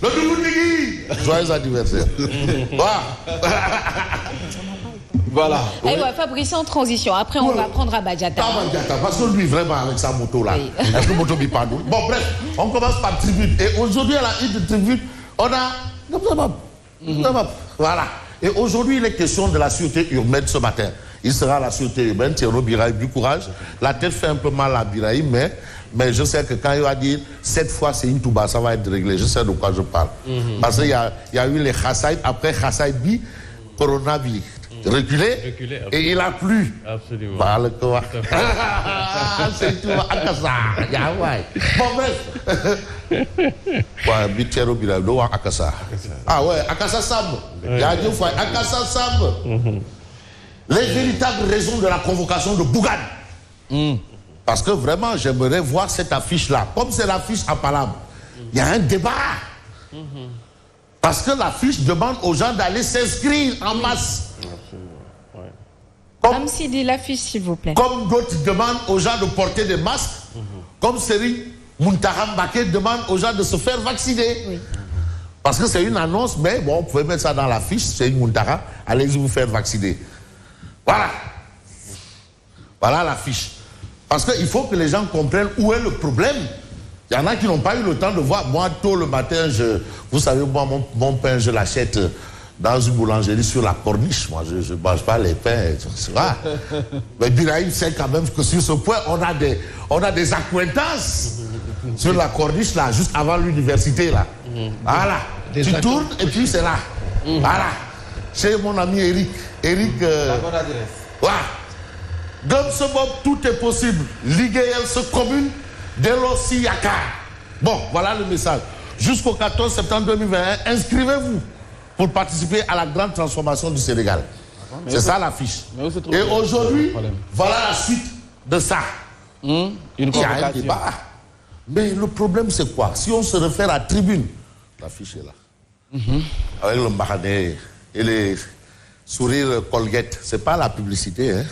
Le Dougoudigi. Joyeux anniversaire. Voilà. Oui. Ouais, Fabrice, en transition. Après, on va prendre Abadjata. Parce que lui, vraiment, avec sa moto là. Oui. Est-ce que moto n'est pas nous? Bon, bref, on commence par tribune. Et aujourd'hui, à la une de tribune, on a. Voilà. Et aujourd'hui, il est question de la sûreté urbaine ce matin. Il sera à la sûreté urbaine, Thierno Biraï, du courage. La tête fait un peu mal à Biraï, mais je sais que quand il va dire cette fois c'est une touba, ça va être réglé. Je sais de quoi je parle. Parce qu'il y a eu les Khassaïd, après Khassaïd, coronavirus. Reculé, et il a plu. Absolument. Bah, le quoi. C'est tout, Akassa. Bon, bref. Ouais, Bitiero Biraï, do Akassa. Ah ouais, Akassa Sam. Il y a deux fois, Akassa Sam. Les véritables raisons de la convocation de Bougane. Parce que vraiment, j'aimerais voir cette affiche-là. Comme c'est l'affiche à Palam, il y a un débat. Parce que l'affiche demande aux gens d'aller s'inscrire en masse. Comme s'il dit l'affiche, s'il vous plaît. Comme d'autres demandent aux gens de porter des masques. Comme Seri Muntaha Mbaké demande aux gens de se faire vacciner. Oui. Parce que c'est une annonce, mais bon, vous pouvez mettre ça dans l'affiche. C'est une Muntaha, allez-y vous faire vacciner. Voilà. Voilà l'affiche. Parce qu'il faut que les gens comprennent où est le problème. Il y en a qui n'ont pas eu le temps de voir. Moi, tôt le matin, vous savez, moi, mon pain, je l'achète dans une boulangerie sur la corniche. Moi, je ne mange pas les pains. Mais Biraïm sait quand même que sur ce point, on a des accointances sur la corniche, là, juste avant l'université, là. Voilà. Tu tournes et puis c'est là. Voilà. Chez mon ami Eric. Eric. La bonne adresse. Voilà. Comme ce moment, tout est possible. Ligue se commune, Delosi Yaka. Bon, voilà le message. Jusqu'au 14 septembre 2021, inscrivez-vous pour participer à la grande transformation du Sénégal. C'est ça l'affiche. Et aujourd'hui, voilà la suite de ça. Une Il y a un convocation. débat. Mais le problème, c'est quoi? Si on se réfère à Tribune, l'affiche est là. Avec le Mahané et les sourires Colgate, c'est pas la publicité, hein?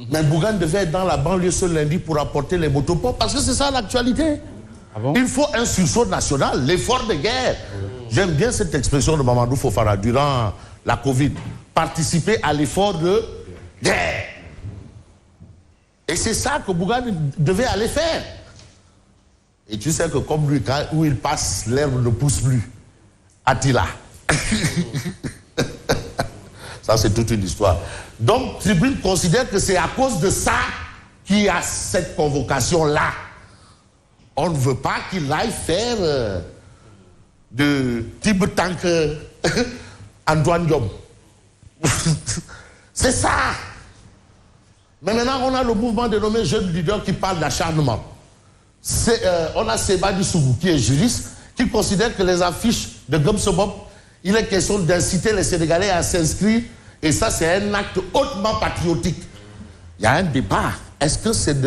Mais Bougane devait être dans la banlieue ce lundi pour apporter les motopompes, parce que c'est ça l'actualité. Ah bon? Il faut un sursaut national, l'effort de guerre. J'aime bien cette expression de Mamadou Fofana durant la Covid. Participer à l'effort de guerre. Et c'est ça que Bougane devait aller faire. Et tu sais que comme lui, quand où il passe, l'herbe ne pousse plus. Attila. Ça, c'est toute une histoire. Donc, Tribune considère que c'est à cause de ça qu'il y a cette convocation-là. On ne veut pas qu'il aille faire de type tank Antoine Diom. C'est ça. Mais maintenant, on a le mouvement dénommé Jeunes Leaders qui parle d'acharnement. On a Sebadi Sougou, qui est juriste, qui considère que les affiches de Gomsobop, il est question d'inciter les Sénégalais à s'inscrire. Et ça, c'est un acte hautement patriotique. Il y a un débat. Est-ce que c'est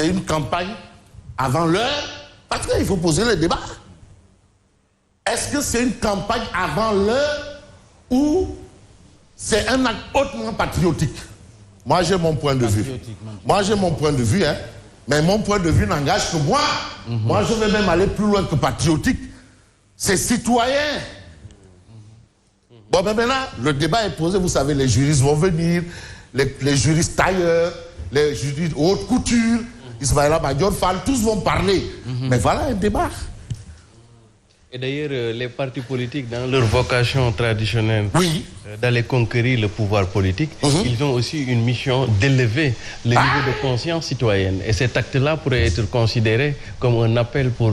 une campagne avant l'heure? Parce qu'il faut poser le débat. Est-ce que c'est une campagne avant l'heure ou c'est un acte hautement patriotique? Moi, j'ai mon point de vue. Moi, j'ai mon point de vue, hein. Mais mon point de vue n'engage que moi. Moi, je vais même aller plus loin que patriotique. C'est citoyen. Bon, mais maintenant, le débat est posé. Vous savez, les juristes vont venir, les juristes tailleurs, les juristes haute couture, Ismaïla Madior Fall, tous vont parler. Mais voilà un débat. Et d'ailleurs, les partis politiques, dans leur vocation traditionnelle, oui, d'aller conquérir le pouvoir politique, ils ont aussi une mission d'élever le niveau de conscience citoyenne. Et cet acte-là pourrait être considéré comme un appel pour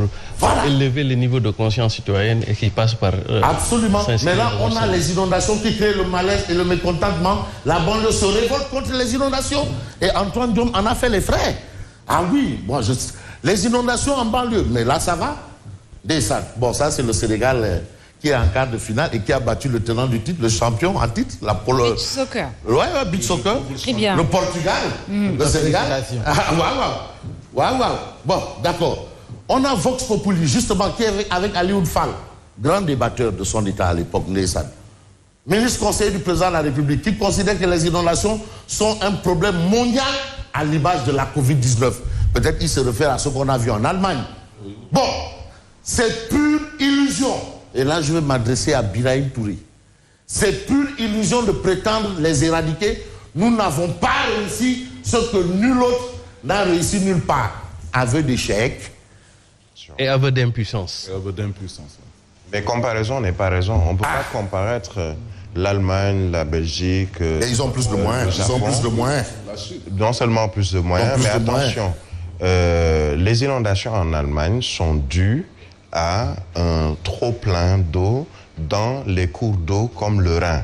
élever le niveau de conscience citoyenne et qui passe par... absolument. Mais là, on a les inondations qui créent le malaise et le mécontentement. La banlieue se révolte contre les inondations. Et Antoine Diom en a fait les frais. Ah oui, bon, les inondations en banlieue, mais là, ça va. Bon, ça, c'est le Sénégal qui est en quart de finale et qui a battu le tenant du titre, le champion en titre, la Pologne. Beach soccer. Ouais, beach soccer. Très bien. Le Portugal, le Sénégal. Waouh. Bon, d'accord. On a Vox Populi, justement, qui est avec Alioune Fall, grand débatteur de son État à l'époque, Neysan. Ministre conseiller du président de la République, qui considère que les inondations sont un problème mondial à l'image de la Covid-19. Peut-être qu'il se réfère à ce qu'on a vu en Allemagne. Bon, c'est pure illusion. Et là, je vais m'adresser à Birahim Touré. C'est pure illusion de prétendre les éradiquer. Nous n'avons pas réussi ce que nul autre n'a réussi nulle part. Aveu d'échec. Et aveu d'impuissance. Mais comparaison n'est pas raison. On ne peut pas comparaître l'Allemagne, la Belgique. Et ils ont plus de moyens. Ils ont plus de moyens. Non seulement plus de moyens, mais attention. Les inondations en Allemagne sont dues à un trop-plein d'eau dans les cours d'eau comme le Rhin.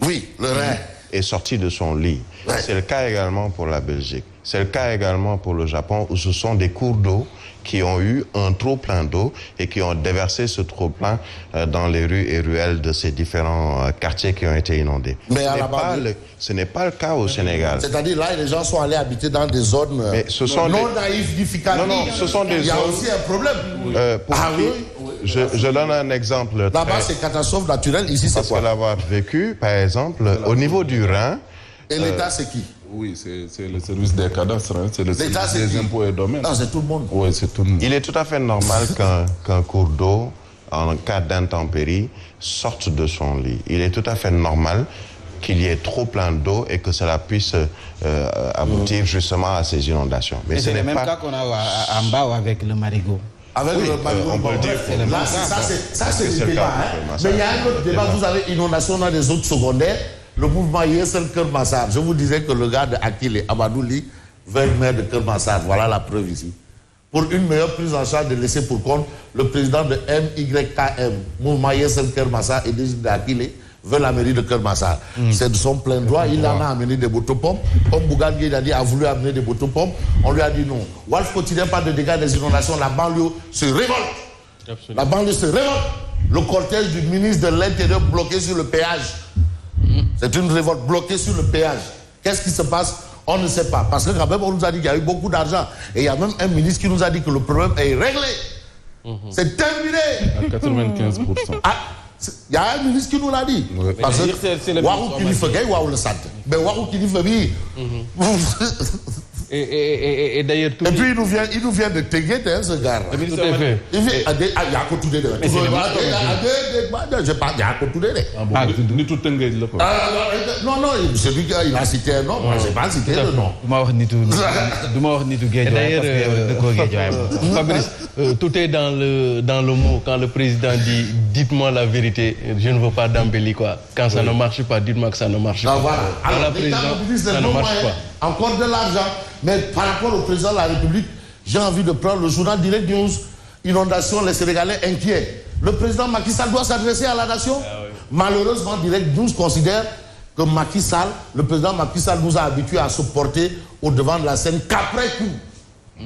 Oui, le Rhin est sorti de son lit. Ouais. C'est le cas également pour la Belgique. C'est le cas également pour le Japon, où ce sont des cours d'eau qui ont eu un trop-plein d'eau et qui ont déversé ce trop-plein dans les rues et ruelles de ces différents quartiers qui ont été inondés. Mais ce n'est pas le cas au Sénégal. C'est-à-dire là, les gens sont allés habiter dans des zones non naïfificatives. Non, ce sont des zones... Il y a aussi un problème. Je donne un exemple. Là-bas, c'est catastrophe naturelle. Ici, c'est quoi? Parce que l'avoir vécu, par exemple, au niveau du Rhin... Et l'État, c'est qui? Oui, c'est le service des cadastres, hein. C'est le service des impôts et domaines. Non, c'est tout le monde. Oui, c'est tout le monde. Il est tout à fait normal qu'un cours d'eau, en cas d'intempérie, sorte de son lit. Il est tout à fait normal qu'il y ait trop plein d'eau et que cela puisse aboutir justement à ces inondations. Mais c'est le même cas qu'on a en bas avec le marigot. Avec le marigot, on peut le dire. Là, ça c'est le débat. Hein. Mais il y a un autre débat. Vous avez inondation dans les zones secondaires. Le mouvement Yessel Kermassar. Je vous disais que le gars de Akile, Abadouli, veut être maire de Kermassar. Voilà la preuve ici. Pour une meilleure prise en charge de laisser pour compte, le président de MYKM, mouvement Yessel Kermassar et de Akile, veut la mairie de Kermassar. C'est de son plein droit. Il en a amené des motopompes. Comme Bougan Gueye a voulu amener des motopompes, on lui a dit non. Walf quotidien pas de dégâts des inondations. La banlieue se révolte. Absolument. La banlieue se révolte. Le cortège du ministre de l'Intérieur bloqué sur le péage. C'est une révolte bloquée sur le péage. Qu'est-ce qui se passe? On ne sait pas. Parce que quand même, on nous a dit qu'il y a eu beaucoup d'argent. Et il y a même un ministre qui nous a dit que le problème est réglé. C'est terminé. À 95%. Il y a un ministre qui nous l'a dit. Oui. Parce que Warou Kilife Gay, Warou le Sade. Mais Warou Kilife Gay. Et d'ailleurs, et puis il nous vient de Teguet, ce gars. Tout à fait. Il vient à Kotoudé. Je parle à Kotoudé. Non, celui qui a cité un nom, moi je n'ai pas cité le nom. Fabrice, tout est dans le mot. Quand le président dit « dites-moi la vérité, je ne veux pas d'embellie quoi. Quand ça ne marche pas, dites-moi que ça ne marche pas. » Alors, président, ça ne marche pas. Encore de l'argent. Mais par rapport au président de la République, j'ai envie de prendre le journal Direct News, inondation, les Sénégalais inquiets. Le président Macky Sall doit s'adresser à la nation. Malheureusement, Direct News considère que Macky Sall, le président Macky Sall nous a habitués à se porter au devant de la scène qu'après coup.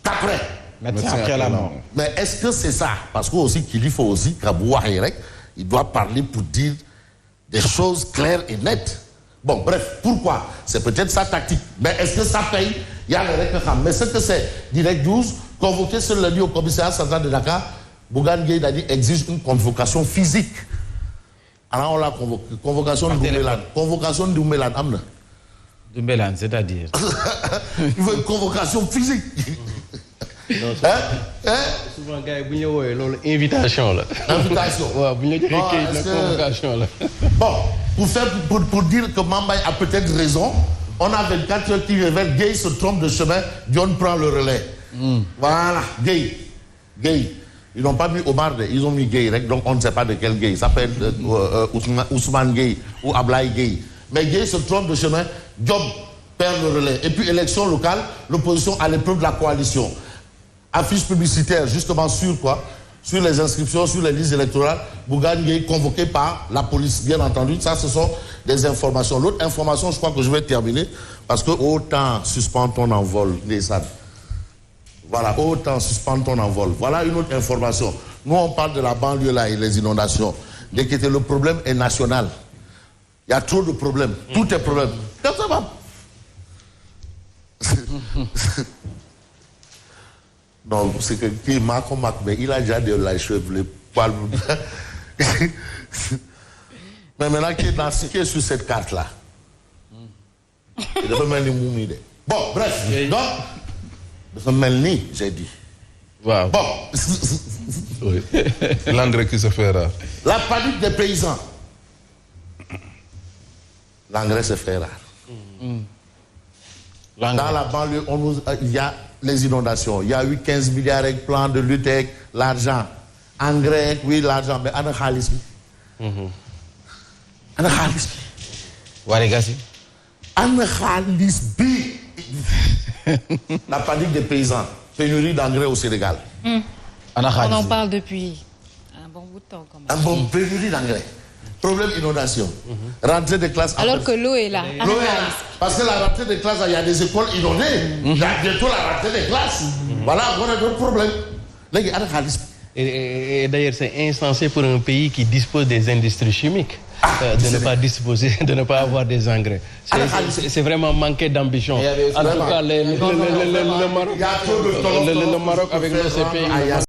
Qu'après. Mais est-ce que c'est ça? Parce qu'il faut aussi qu'Abou Hirek, il doit parler pour dire des choses claires et nettes. Bon, bref, pourquoi? C'est peut-être sa tactique. Mais est-ce que ça paye? Il y a les règles. Mais ce que c'est, Direct 12, convoqué ce lundi au commissariat central de Dakar, Bougan Gueye a dit exige une convocation physique. Alors on l'a convoqué. Convocation de Doumbelane. Convocation de Doumbelane, Amna. Doumbelane, c'est-à-dire il veut une convocation physique. Souvent, gars, il y a invitation là. Invitation. Convocation là. Bon, pour dire que Mambay a peut-être raison, on a 24 heures qui révèlent Gueye se trompe de chemin, Dion prend le relais. Voilà, Gueye. Ils n'ont pas mis Omar, ils ont mis Gueye, donc on ne sait pas de quel Gueye. Ça s'appelle Ousmane Gueye ou Ablaye Gueye. Mais Gueye se trompe de chemin, Diop perd le relais. Et puis élection locale, l'opposition à l'épreuve de la coalition. Affiche publicitaire, justement sur quoi? Sur les inscriptions, sur les listes électorales, Bougan Gueye convoqué par la police, bien entendu. Ça, ce sont des informations. L'autre information, je crois que je vais terminer, parce que autant suspend ton envol, Nessan. Voilà, autant suspend ton envol. Voilà une autre information. Nous, on parle de la banlieue là et les inondations. Dès que le problème est national. Il y a trop de problèmes. Tout est problème. Comme ça va. Non, c'est que qui mais il a déjà de la cheveux, les poils. Mais maintenant, qui est sur cette carte-là? Il devait mettre les moumis. Bon, bref. Donc, il devait mettre j'ai dit. Wow. Bon. Oui. L'engrais qui se fait rare. La panique des paysans. L'engrais se fait rare. Dans la banlieue, il y a les inondations. Il y a eu 15 milliards avec plan de lutte avec l'argent. Engrais, oui, l'argent, mais ana khalis bi. Ana khalis bi. Warigasi. Ana khalis bi. La panique des paysans. Pénurie d'engrais au Sénégal. On en parle depuis un bon bout de temps. Quand même. Un bon pénurie d'engrais. Problème inondation. Rentrée des classes. Alors que l'eau est là. L'eau est là. Parce que la rentrée des classes, il y a des écoles inondées. Il y a bientôt la rentrée des classes. Voilà, on a d'autres problèmes. Et d'ailleurs, c'est insensé pour un pays qui dispose des industries chimiques de ne pas avoir des engrais. C'est vraiment manquer d'ambition. En tout cas, le Maroc avec nos CPI.